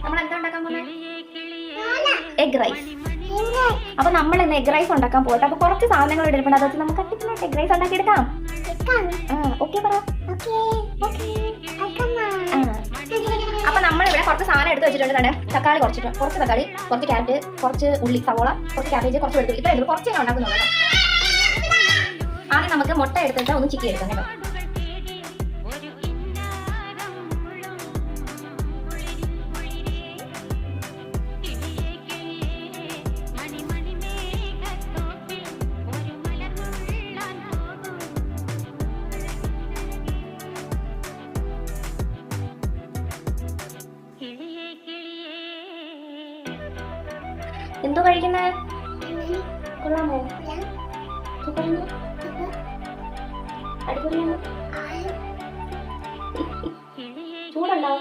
നമ്മൾ എന്താ ഉണ്ടാക്കാൻ പോകുന്നത്? Egg rice. അപ്പൊ നമ്മൾ ഇന്ന് എഗ് റൈസ് ഉണ്ടാക്കാൻ പോട്ടെ. അപ്പൊ കുറച്ച് സാധനങ്ങൾ എടുക്കണം. അതൊക്കെ നമുക്ക് അടിപൊളിയായിട്ട് എഗ് റൈസ് ഉണ്ടാക്കി എടുക്കാം. ഓക്കെ പറ. അപ്പൊ നമ്മളിവിടെ കുറച്ച് സാധനം എടുത്ത് വെച്ചിട്ടുണ്ട്. തക്കാളി കുറച്ച് തക്കാളി, കുറച്ച് ക്യാരറ്റ്, കുറച്ച് ഉള്ളി, സവോള, കുറച്ച് ക്യാബേജ്, കുറച്ച് വെളുത്തുള്ളി. ഇത്ര എടുക്കും. കുറച്ച് ഉണ്ടാക്കുന്നുള്ളൂ. ആദ്യം നമുക്ക് മുട്ട എടുത്തിട്ട് ഒന്ന് ചിക്കി എടുക്കാം കേട്ടോ. എന്തോ കഴിക്കുന്നേ? കൊള്ളാമോ? അടിപൊളിയാണ്. ചൂടുണ്ടോ?